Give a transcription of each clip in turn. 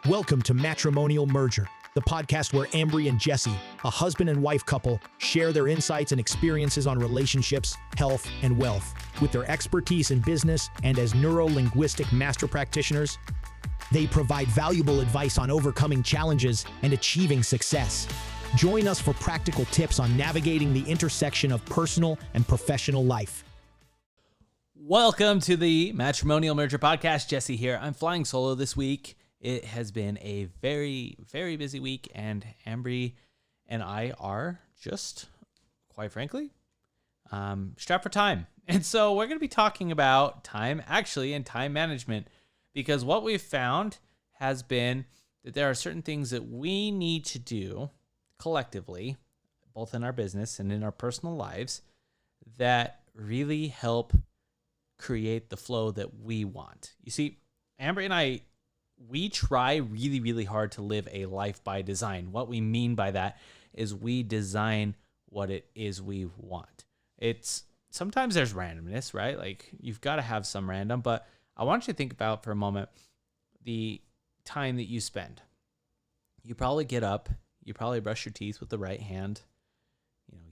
Welcome to Matrimonial Merger, the podcast where Ambry and Jesse, a husband and wife couple, share their insights and experiences on relationships, health, and wealth. With their expertise in business and as neuro-linguistic master practitioners, they provide valuable advice on overcoming challenges and achieving success. Join us for practical tips on navigating the intersection of personal and professional life. Welcome to the Matrimonial Merger Podcast. Jesse here. I'm flying solo this week. It has been a very, very busy week, and Ambry and I are just, quite frankly, strapped for time. And so we're going to be talking about time, actually, and time management, because what we've found has been that there are certain things that we need to do collectively, both in our business and in our personal lives, that really help create the flow that we want. You see, Ambry and I, we try really, really hard to live a life by design. What we mean by that is we design what it is we want. It's sometimes there's randomness, right? Like you've got to have some random, but I want you to think about for a moment the time that you spend. You probably get up, you probably brush your teeth with the right hand,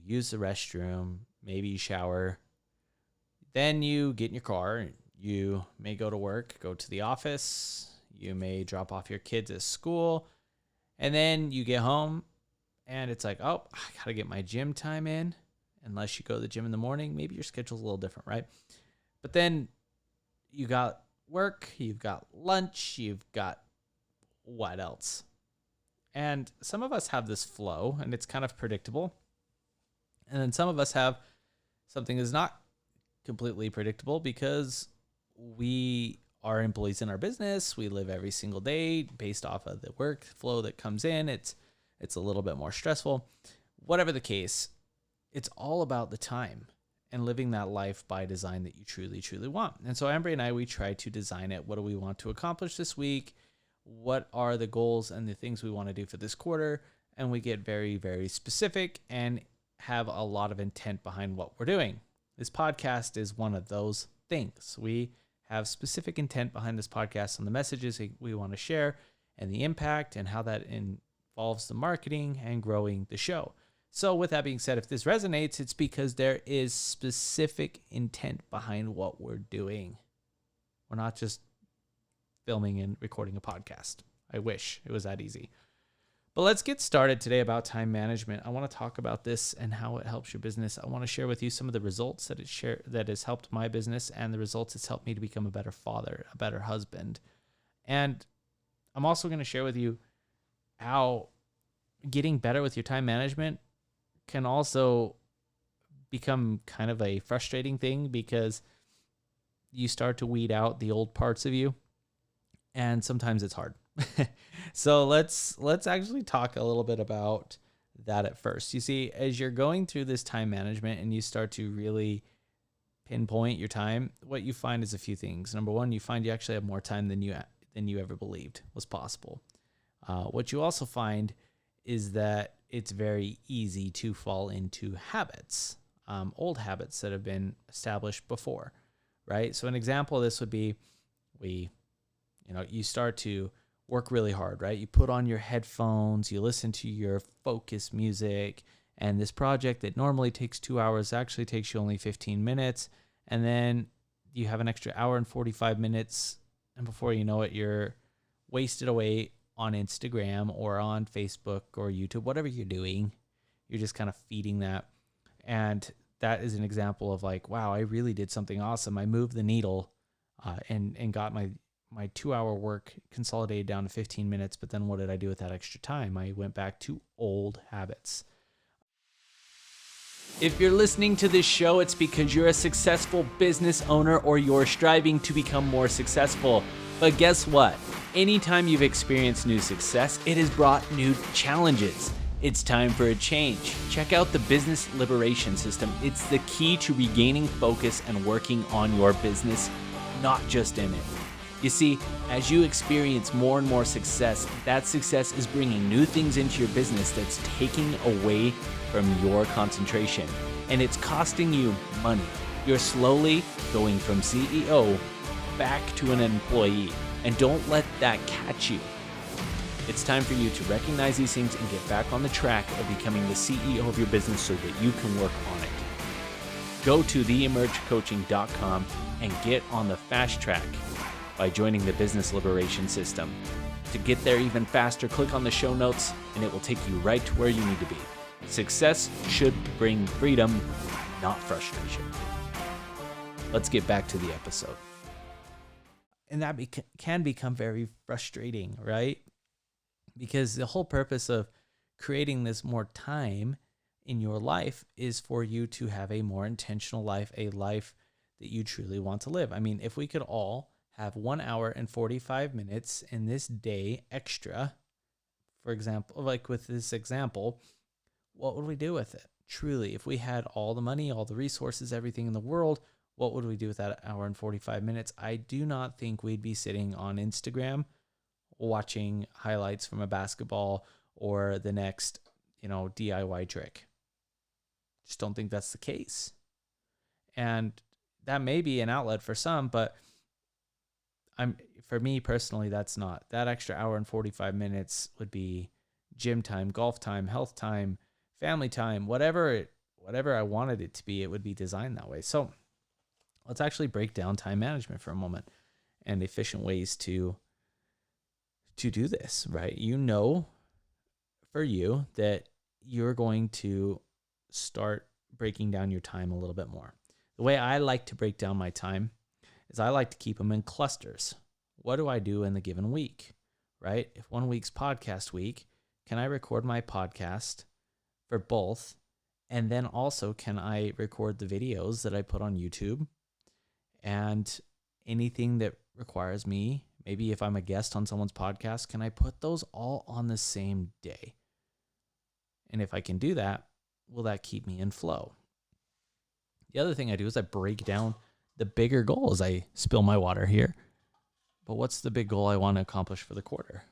use the restroom, maybe you shower. Then you get in your car, you may go to work, go to the office, you may drop off your kids at school, and then you get home and it's like, oh, I got to get my gym time in. Unless you go to the gym in the morning, maybe your schedule's a little different, right? But then you got work, you've got lunch, you've got what else? And some of us have this flow and it's kind of predictable. And then some of us have something that's not completely predictable because we are employees in our business. We live every single day based off of the workflow that comes in. It's a little bit more stressful. Whatever the case, it's all about the time and living that life by design that you truly, truly want. And so Ambry and I, we try to design it. What do we want to accomplish this week? What are the goals and the things we want to do for this quarter? And we get very, very specific and have a lot of intent behind what we're doing. This podcast is one of those things. We have specific intent behind this podcast on the messages we want to share and the impact and how that involves the marketing and growing the show. So with that being said, if this resonates, it's because there is specific intent behind what we're doing. We're not just filming and recording a podcast. I wish it was that easy. But let's get started today about time management. I want to talk about this and how it helps your business. I want to share with you some of the results that has helped my business and the results it's helped me to become a better father, a better husband. And I'm also going to share with you how getting better with your time management can also become kind of a frustrating thing because you start to weed out the old parts of you, and sometimes it's hard. So let's actually talk a little bit about that at first. You see, as you're going through this time management and you start to really pinpoint your time, what you find is a few things. Number one, you find you actually have more time than you ever believed was possible. What you also find is that it's very easy to fall into habits, old habits that have been established before, right? So an example of this would be you start to work really hard, right? You put on your headphones, you listen to your focus music, and this project that normally takes 2 hours actually takes you only 15 minutes. And then you have an extra hour and 45 minutes. And before you know it, you're wasted away on Instagram or on Facebook or YouTube, whatever you're doing. You're just kind of feeding that. And that is an example of like, wow, I really did something awesome. I moved the needle and got my 2 hour work consolidated down to 15 minutes. But then what did I do with that extra time? I went back to old habits. If you're listening to this show, it's because you're a successful business owner or you're striving to become more successful. But guess what? Anytime you've experienced new success, it has brought new challenges. It's time for a change. Check out the Business Liberation System. It's the key to regaining focus and working on your business, not just in it. You see, as you experience more and more success, that success is bringing new things into your business that's taking away from your concentration, and it's costing you money. You're slowly going from CEO back to an employee, and don't let that catch you. It's time for you to recognize these things and get back on the track of becoming the CEO of your business so that you can work on it. Go to theemergecoaching.com and get on the fast track by joining the Business Liberation System. To get there even faster, click on the show notes and it will take you right to where you need to be. Success should bring freedom, not frustration. Let's get back to the episode. And that can become very frustrating, right? Because the whole purpose of creating this more time in your life is for you to have a more intentional life, a life that you truly want to live. I mean, if we could all have 1 hour and 45 minutes in this day extra, for example, like with this example, what would we do with it? Truly, if we had all the money, all the resources, everything in the world, what would we do with that hour and 45 minutes? I do not think we'd be sitting on Instagram watching highlights from a basketball or the next, DIY trick. Just don't think that's the case. And that may be an outlet for some, but for me personally, that's not. That extra hour and 45 minutes would be gym time, golf time, health time, family time, whatever I wanted it to be, it would be designed that way. So let's actually break down time management for a moment and efficient ways to do this, right? For you that you're going to start breaking down your time a little bit more. The way I like to break down my time is I like to keep them in clusters. What do I do in the given week, right? If 1 week's podcast week, can I record my podcast for both? And then also, can I record the videos that I put on YouTube? And anything that requires me, maybe if I'm a guest on someone's podcast, can I put those all on the same day? And if I can do that, will that keep me in flow? The other thing I do is I break down the bigger goals. I spill my water here. But what's the big goal I want to accomplish for the quarter?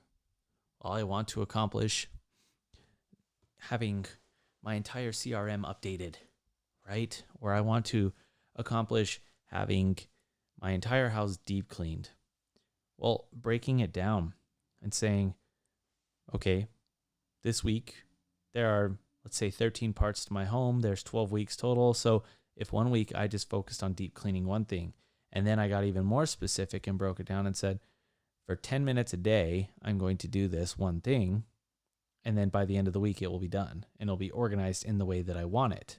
Well, I want to accomplish having my entire CRM updated, right? Or I want to accomplish having my entire house deep cleaned. Well, breaking it down and saying, okay, this week there are, let's say, 13 parts to my home. There's 12 weeks total. So if 1 week I just focused on deep cleaning one thing, and then I got even more specific and broke it down and said, for 10 minutes a day, I'm going to do this one thing. And then by the end of the week, it will be done and it'll be organized in the way that I want it.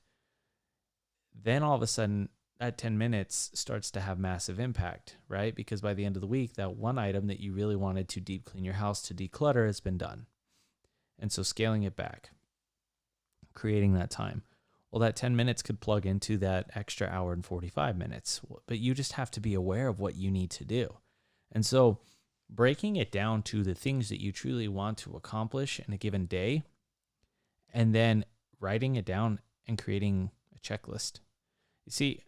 Then all of a sudden, that 10 minutes starts to have massive impact, right? Because by the end of the week, that one item that you really wanted to deep clean your house, to declutter, has been done. And so scaling it back, creating that time. Well, that 10 minutes could plug into that extra hour and 45 minutes, but you just have to be aware of what you need to do. And so breaking it down to the things that you truly want to accomplish in a given day, and then writing it down and creating a checklist. You see,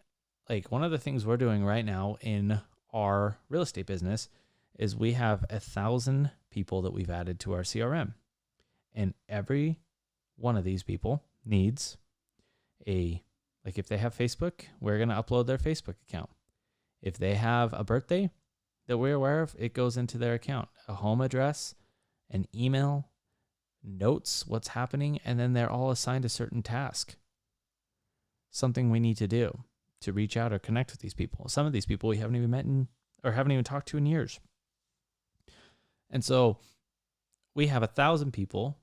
like one of the things we're doing right now in our real estate business is we have 1,000 people that we've added to our CRM. And every one of these people needs if they have Facebook, we're going to upload their Facebook account. If they have a birthday that we're aware of, it goes into their account, a home address, an email, notes, what's happening, and then they're all assigned a certain task, something we need to do to reach out or connect with these people. Some of these people we haven't even met or haven't even talked to in years. And so we have 1,000 people,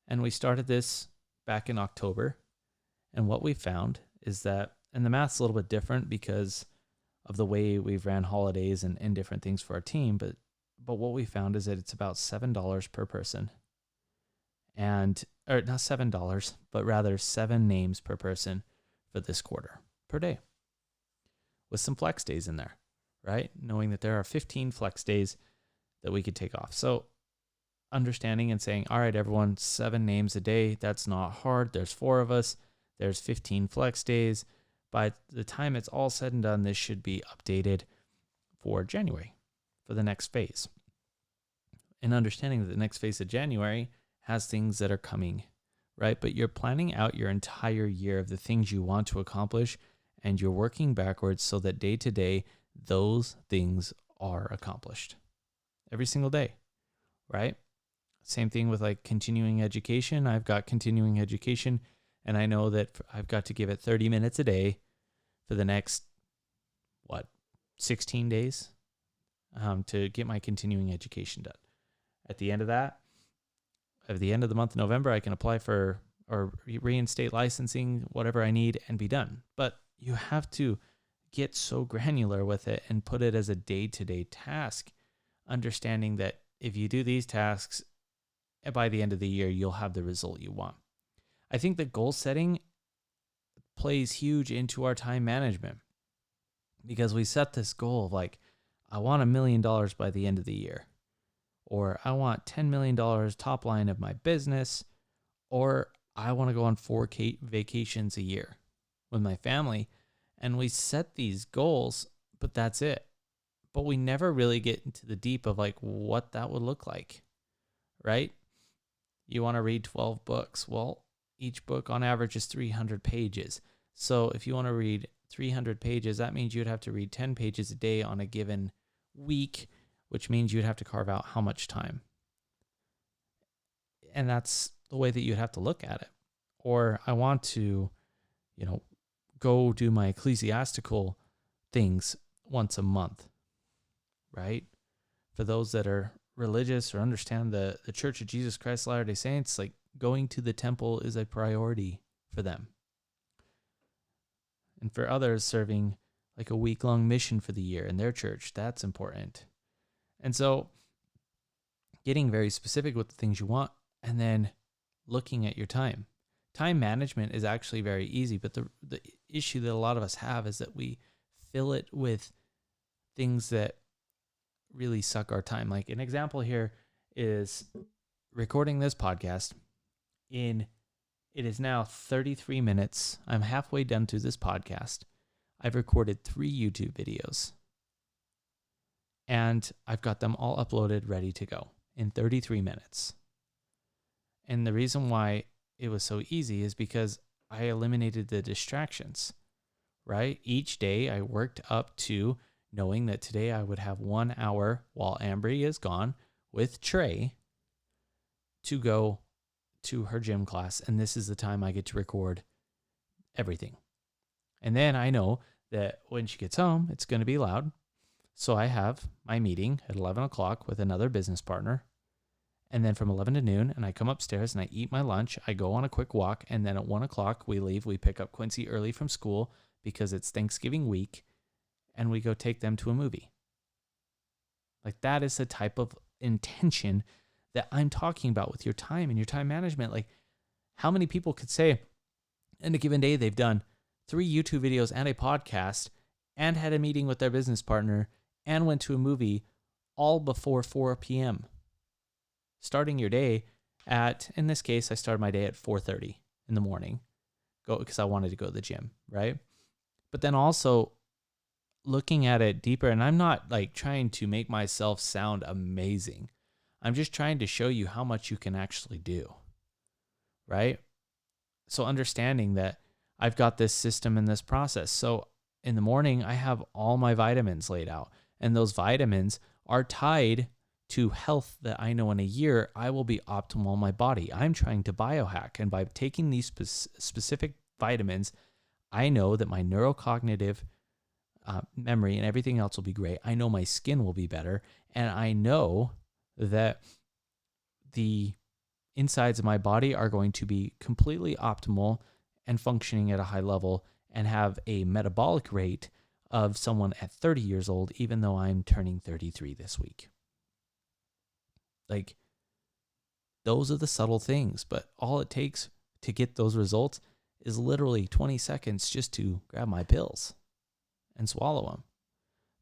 and we started this back in October. And what we found is that, and the math's a little bit different because of the way we've ran holidays and different things for our team, but what we found is that it's about $7 per person. Or not $7, but rather 7 names per person for this quarter, per day, with some flex days in there, right? Knowing that there are 15 flex days that we could take off. So understanding and saying, all right, everyone, 7 names a day, that's not hard. There's 4 of us. There's 15 flex days. By the time it's all said and done, this should be updated for January, for the next phase. And understanding that the next phase of January has things that are coming, right? But you're planning out your entire year of the things you want to accomplish, and you're working backwards so that day to day, those things are accomplished every single day, right? Same thing with like continuing education. I've got continuing education, and I know that I've got to give it 30 minutes a day for the next, 16 days to get my continuing education done. At the end of the month of November, I can apply for or reinstate licensing, whatever I need, and be done. But you have to get so granular with it and put it as a day-to-day task, understanding that if you do these tasks, by the end of the year, you'll have the result you want. I think that goal setting plays huge into our time management, because we set this goal of like, I want $1 million by the end of the year, or I want $10 million top line of my business, or I want to go on 4 vacations a year with my family. And we set these goals, but that's it. But we never really get into the deep of like what that would look like, right? You want to read 12 books. Well, each book on average is 300 pages. So if you want to read 300 pages, that means you'd have to read 10 pages a day on a given week, which means you'd have to carve out how much time. And that's the way that you'd have to look at it. Or I want to, go do my ecclesiastical things once a month, right? For those that are religious or understand the Church of Jesus Christ of Latter-day Saints, like going to the temple is a priority for them. And for others, serving like a week-long mission for the year in their church, that's important. And so getting very specific with the things you want, and then looking at your time. Time management is actually very easy, but the issue that a lot of us have is that we fill it with things that really suck our time. Like an example here is recording this podcast. It is now 33 minutes. I'm halfway done through this podcast. I've recorded 3 YouTube videos, and I've got them all uploaded, ready to go in 33 minutes. And the reason why it was so easy is because I eliminated the distractions, right? Each day I worked up to knowing that today I would have 1 hour while Ambry is gone with Trey to go to her gym class. And this is the time I get to record everything. And then I know that when she gets home, it's going to be loud. So I have my meeting at 11 o'clock with another business partner. And then from 11 to noon, and I come upstairs and I eat my lunch. I go on a quick walk. And then at 1 o'clock, we leave. We pick up Quincy early from school because it's Thanksgiving week. And we go take them to a movie. Like that is the type of intention that I'm talking about with your time and your time management. Like how many people could say in a given day they've done 3 YouTube videos and a podcast and had a meeting with their business partner and went to a movie all before 4 p.m. Starting your day at, in this case, I started my day at 4:30 in the morning, because I wanted to go to the gym, right? But then also looking at it deeper, and I'm not like trying to make myself sound amazing. I'm just trying to show you how much you can actually do, right? So understanding that I've got this system and this process. So in the morning, I have all my vitamins laid out, and those vitamins are tied to health that I know in a year I will be optimal in my body. I'm trying to biohack, and by taking these specific vitamins, I know that my neurocognitive memory and everything else will be great. I know my skin will be better, and I know that the insides of my body are going to be completely optimal and functioning at a high level and have a metabolic rate of someone at 30 years old, even though I'm turning 33 this week. Like, those are the subtle things, but all it takes to get those results is literally 20 seconds just to grab my pills and swallow them.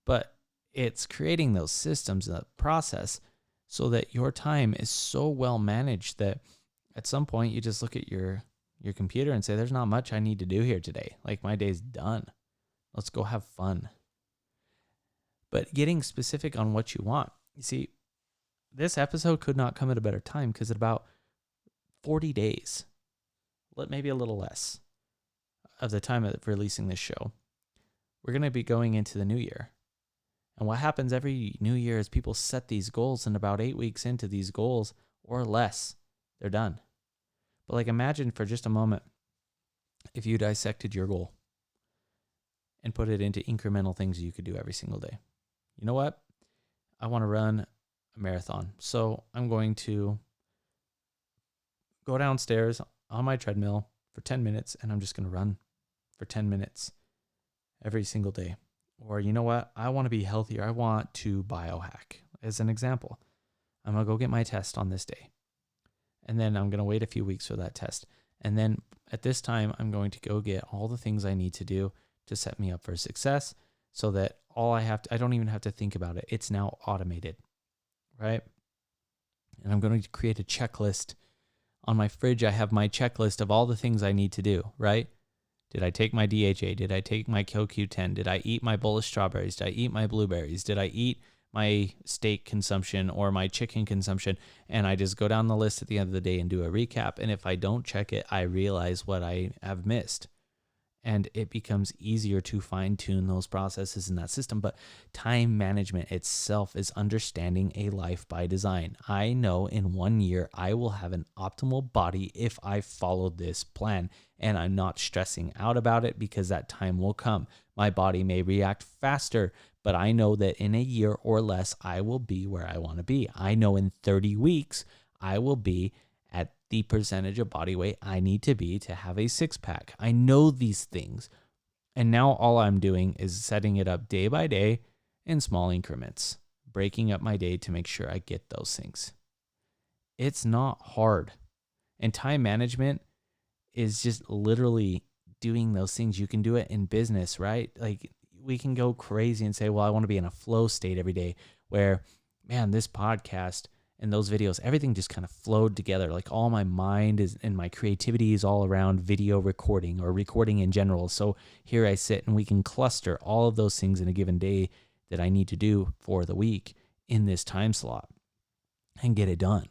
But it's creating those systems and that process so that your time is so well managed that at some point you just look at your computer and say, there's not much I need to do here today. Like, my day's done. Let's go have fun. But getting specific on what you want. You see, this episode could not come at a better time, because in about 40 days, maybe a little less, of the time of releasing this show, we're going to be going into the new year. And what happens every new year is people set these goals, and about 8 weeks into these goals, or less, they're done. But like imagine for just a moment if you dissected your goal and put it into incremental things you could do every single day. You know what? I want to run a marathon. So I'm going to go downstairs on my treadmill for 10 minutes and I'm just going to run for 10 minutes every single day. Or you know what? I want to be healthier. I want to biohack. As an example, I'm going to go get my test on this day. And then I'm going to wait a few weeks for that test. And then at this time, I'm going to go get all the things I need to do to set me up for success so that I don't even have to think about it. It's now automated, right? And I'm going to create a checklist. On my fridge, I have my checklist of all the things I need to do, right? Did I take my DHA? Did I take my CoQ10? Did I eat my bowl of strawberries? Did I eat my blueberries? Did I eat my steak consumption or my chicken consumption? And I just go down the list at the end of the day and do a recap. And if I don't check it, I realize what I have missed. And it becomes easier to fine tune those processes in that system. But time management itself is understanding a life by design. I know in 1 year, I will have an optimal body if I follow this plan. And I'm not stressing out about it because that time will come. My body may react faster, but I know that in a year or less, I will be where I want to be. I know in 30 weeks, I will be at the percentage of body weight I need to be to have a six-pack. I know these things. And now all I'm doing is setting it up day by day in small increments, breaking up my day to make sure I get those things. It's not hard. And time management is just literally doing those things. You can do it in business, right? Like we can go crazy and say, well, I want to be in a flow state every day where, man, this podcast and those videos, everything just kind of flowed together. Like all my mind is and my creativity is all around video recording or recording in general. So here I sit and we can cluster all of those things in a given day that I need to do for the week in this time slot and get it done.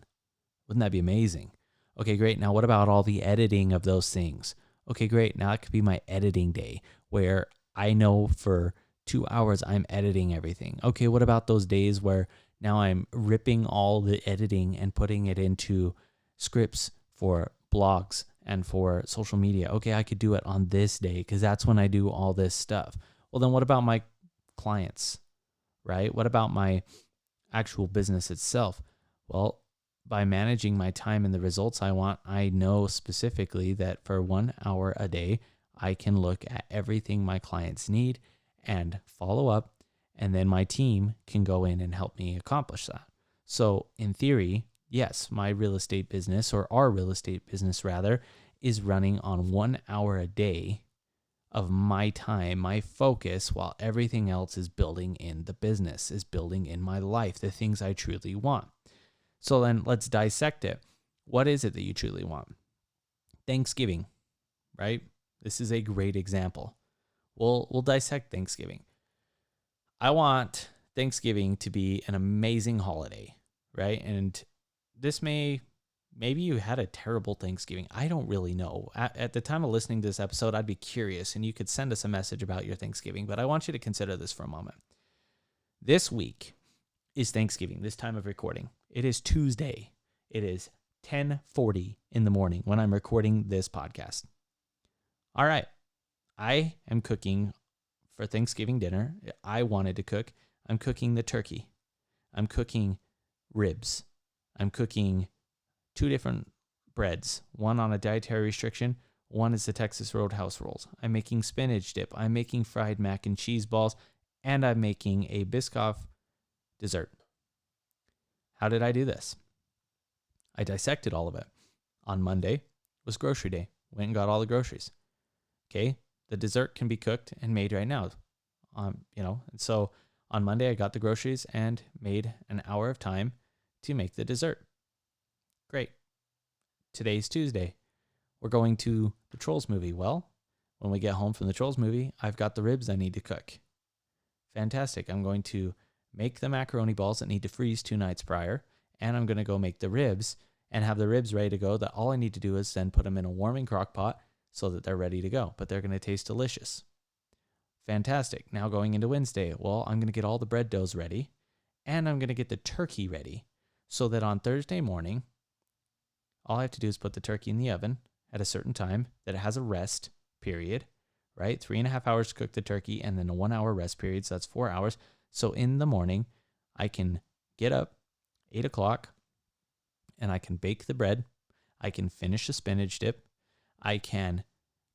Wouldn't that be amazing? Okay, great. Now what about all the editing of those things? Okay, great. Now it could be my editing day where I know for 2 hours I'm editing everything. Okay, what about those days where now I'm ripping all the editing and putting it into scripts for blogs and for social media? Okay, I could do it on this day because that's when I do all this stuff. Well, then what about my clients, right? What about my actual business itself? Well, by managing my time and the results I want, I know specifically that for 1 hour a day, I can look at everything my clients need and follow up. And then my team can go in and help me accomplish that. So in theory, yes, my real estate business, or our real estate business rather, is running on 1 hour a day of my time, my focus, while everything else is building in the business, is building in my life, the things I truly want. So then let's dissect it. What is it that you truly want? Thanksgiving, right? This is a great example. We'll dissect Thanksgiving. I want Thanksgiving to be an amazing holiday, right? And this maybe you had a terrible Thanksgiving. I don't really know. At the time of listening to this episode, I'd be curious, and you could send us a message about your Thanksgiving, but I want you to consider this for a moment. This week is Thanksgiving, this time of recording. It is Tuesday. It is 10:40 in the morning when I'm recording this podcast. All right. I am cooking for Thanksgiving dinner. I wanted to cook. I'm cooking the turkey. I'm cooking ribs. I'm cooking 2 different breads. One on a dietary restriction. One is the Texas Roadhouse rolls. I'm making spinach dip. I'm making fried mac and cheese balls. And I'm making a Biscoff dessert. How did I do this? I dissected all of it. On Monday was grocery day. Went and got all the groceries. Okay. The dessert can be cooked and made right now. And so on Monday, I got the groceries and made an hour of time to make the dessert. Great. Today's Tuesday. We're going to the Trolls movie. Well, when we get home from the Trolls movie, I've got the ribs I need to cook. Fantastic. I'm going to make the macaroni balls that need to freeze 2 nights prior, and I'm going to go make the ribs and have the ribs ready to go that all I need to do is then put them in a warming crock pot so that they're ready to go, but they're going to taste delicious. Fantastic. Now going into Wednesday, well, I'm going to get all the bread doughs ready, and I'm going to get the turkey ready so that on Thursday morning, All I have to do is put the turkey in the oven at a certain time that it has a rest period, right? 3.5 hours to cook the turkey and then a 1 hour rest period. So that's 4 hours. So in the morning, I can get up 8 o'clock and I can bake the bread. I can finish the spinach dip. I can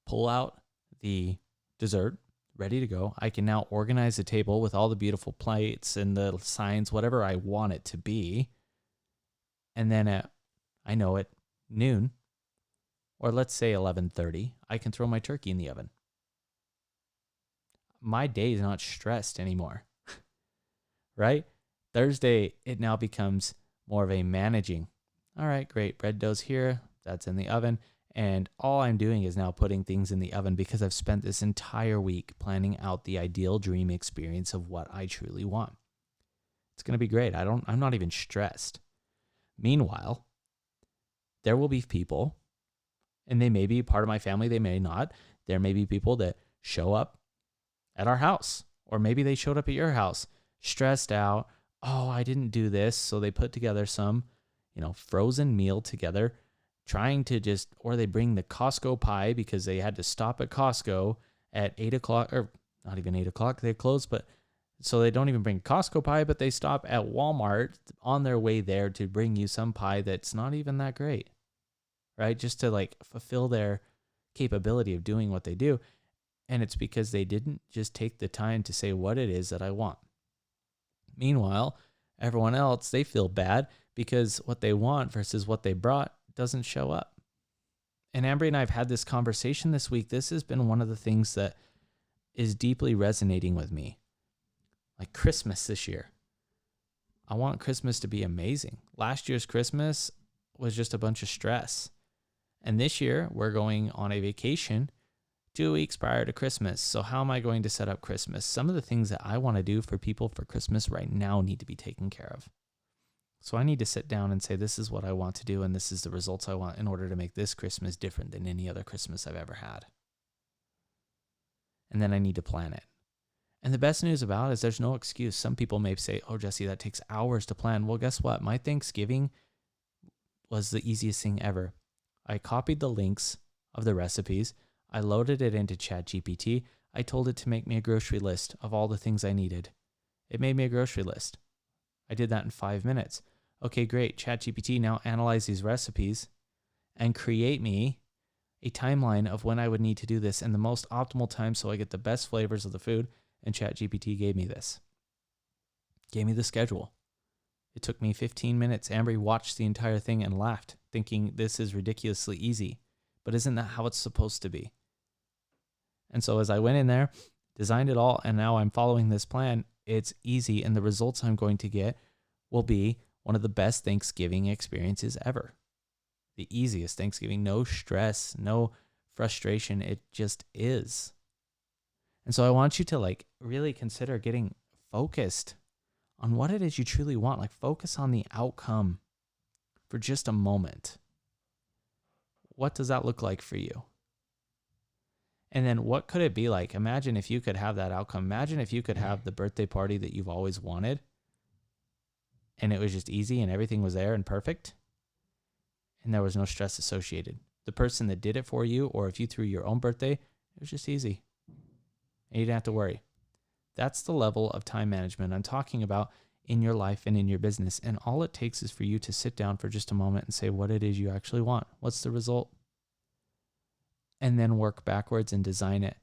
pull out the dessert ready to go. I can now organize the table with all the beautiful plates and the signs, whatever I want it to be. And then at, I know at noon, or let's say 11:30, I can throw my turkey in the oven. My day is not stressed anymore, right? Thursday, it now becomes more of a managing. All right, great. Bread dough's here. That's in the oven. And all I'm doing is now putting things in the oven because I've spent this entire week planning out the ideal dream experience of what I truly want. It's going to be great. I'm not even stressed. Meanwhile, there will be people, and they may be part of my family, they may not. There may be people that show up at our house, or maybe they showed up at your house, stressed out. Oh, I didn't do this. So they put together some, frozen meal together, trying to or they bring the Costco pie because they had to stop at Costco at 8 o'clock, or not even 8 o'clock, they closed, but so they don't even bring Costco pie, but they stop at Walmart on their way there to bring you some pie that's not even that great, right? Just to fulfill their capability of doing what they do. And it's because they didn't just take the time to say what it is that I want. Meanwhile, everyone else, they feel bad because what they want versus what they brought doesn't show up. And Ambry and I have had this conversation this week. This has been one of the things that is deeply resonating with me. Like Christmas this year. I want Christmas to be amazing. Last year's Christmas was just a bunch of stress. And this year, we're going on a vacation 2 weeks prior to Christmas. So how am I going to set up Christmas? Some of the things that I want to do for people for Christmas right now need to be taken care of. So I need to sit down and say, this is what I want to do, and this is the results I want in order to make this Christmas different than any other Christmas I've ever had. And then I need to plan it. And the best news about it is there's no excuse. Some people may say, oh, Jesse, that takes hours to plan. Well, guess what? My Thanksgiving was the easiest thing ever. I copied the links of the recipes. I loaded it into ChatGPT. I told it to make me a grocery list of all the things I needed. It made me a grocery list. I did that in 5 minutes. Okay, great. ChatGPT, now analyze these recipes and create me a timeline of when I would need to do this and the most optimal time so I get the best flavors of the food. And ChatGPT gave me this. Gave me the schedule. It took me 15 minutes. Ambry watched the entire thing and laughed, thinking this is ridiculously easy. But isn't that how it's supposed to be? And so as I went in there, designed it all, and now I'm following this plan, it's easy, and the results I'm going to get will be one of the best Thanksgiving experiences ever. The easiest Thanksgiving, no stress, no frustration. It just is. And so I want you to really consider getting focused on what it is you truly want. Focus on the outcome for just a moment. What does that look like for you? And then what could it be like? Imagine if you could have that outcome. Imagine if you could have the birthday party that you've always wanted and it was just easy and everything was there and perfect and there was no stress associated. The person that did it for you, or if you threw your own birthday, it was just easy. And you didn't have to worry. That's the level of time management I'm talking about in your life and in your business. And all it takes is for you to sit down for just a moment and say what it is you actually want. What's the result? And then work backwards and design it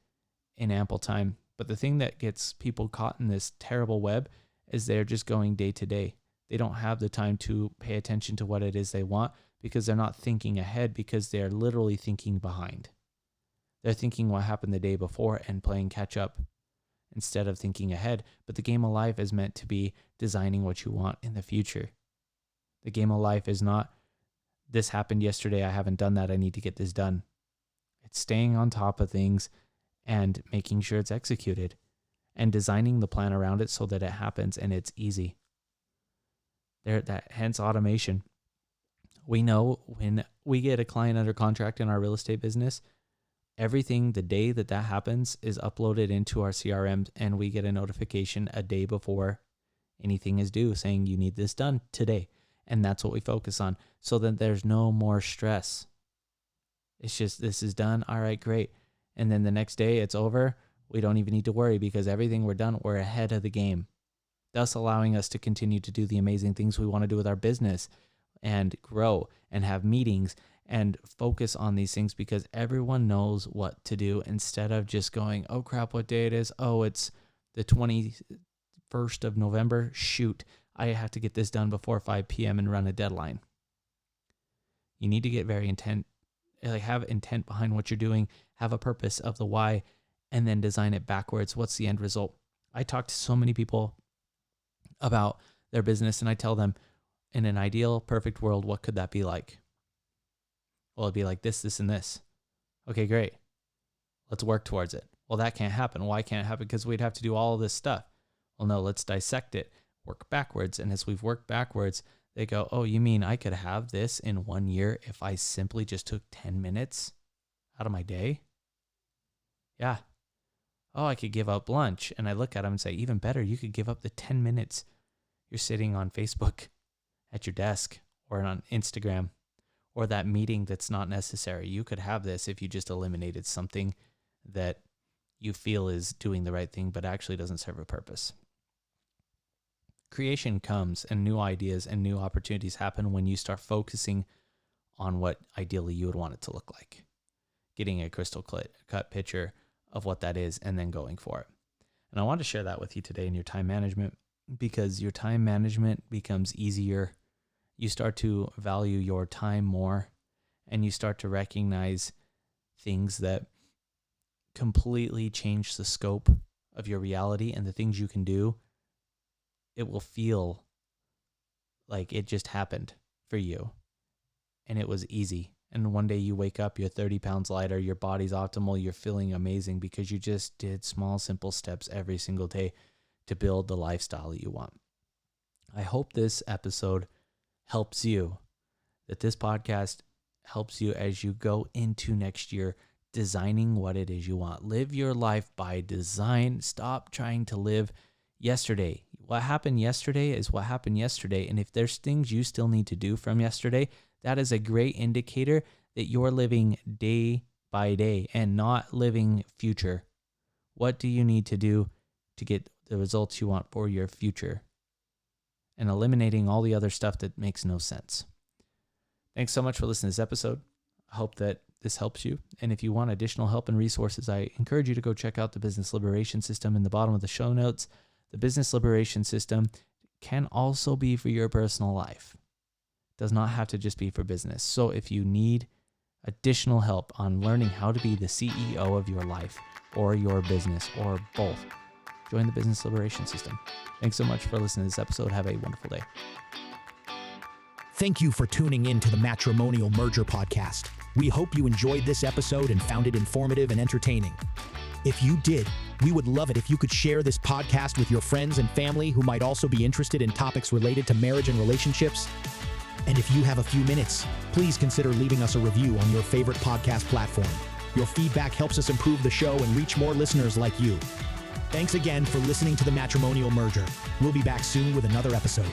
in ample time. But the thing that gets people caught in this terrible web is they're just going day to day. They don't have the time to pay attention to what it is they want because they're not thinking ahead, because they're literally thinking behind. They're thinking what happened the day before and playing catch up instead of thinking ahead. But the game of life is meant to be designing what you want in the future. The game of life is not, this happened yesterday, I haven't done that, I need to get this done. It's staying on top of things and making sure it's executed and designing the plan around it so that it happens and it's easy. Hence automation. We know when we get a client under contract in our real estate business, everything the day that happens is uploaded into our CRM, and we get a notification a day before anything is due saying you need this done today. And that's what we focus on. So that there's no more stress. It's just, this is done. All right, great. And then the next day it's over. We don't even need to worry because everything we're done, we're ahead of the game. Thus allowing us to continue to do the amazing things we want to do with our business and grow and have meetings and focus on these things because everyone knows what to do instead of just going, oh crap, what day it is? Oh, it's the 21st of November. Shoot, I have to get this done before 5 p.m. and run a deadline. You need to get very intent, like have intent behind what you're doing, have a purpose of the why, and then design it backwards. What's the end result? I talk to so many people about their business and I tell them, in an ideal, perfect world, what could that be like? Well, it'd be like this, this, and this. Okay, great. Let's work towards it. Well, that can't happen. Why can't it happen? Because we'd have to do all of this stuff. Well, no, let's dissect it, work backwards. And as we've worked backwards, they go, oh, you mean I could have this in 1 year if I simply just took 10 minutes out of my day? Yeah. Oh, I could give up lunch. And I look at them and say, even better, you could give up the 10 minutes you're sitting on Facebook at your desk or on Instagram or that meeting that's not necessary. You could have this if you just eliminated something that you feel is doing the right thing but actually doesn't serve a purpose. Creation comes and new ideas and new opportunities happen when you start focusing on what ideally you would want it to look like. Getting a crystal cut picture of what that is and then going for it. And I want to share that with you today in your time management because your time management becomes easier. You start to value your time more and you start to recognize things that completely change the scope of your reality and the things you can do. It will feel like it just happened for you and it was easy. And one day you wake up, you're 30 pounds lighter, your body's optimal, you're feeling amazing because you just did small, simple steps every single day to build the lifestyle that you want. I hope this episode helps you, that this podcast helps you as you go into next year designing what it is you want. Live your life by design. Stop trying to live yesterday. What happened yesterday is what happened yesterday. And if there's things you still need to do from yesterday, that is a great indicator that you're living day by day and not living future. What do you need to do to get the results you want for your future? And eliminating all the other stuff that makes no sense. Thanks so much for listening to this episode. I hope that this helps you. And if you want additional help and resources, I encourage you to go check out the Business Liberation System in the bottom of the show notes. The Business Liberation System can also be for your personal life. It does not have to just be for business. So if you need additional help on learning how to be the CEO of your life or your business or both, join the Business Liberation System. Thanks so much for listening to this episode. Have a wonderful day. Thank you for tuning in to the Matrimonial Merger Podcast. We hope you enjoyed this episode and found it informative and entertaining. If you did, we would love it if you could share this podcast with your friends and family who might also be interested in topics related to marriage and relationships. And if you have a few minutes, please consider leaving us a review on your favorite podcast platform. Your feedback helps us improve the show and reach more listeners like you. Thanks again for listening to the Matrimonial Merger. We'll be back soon with another episode.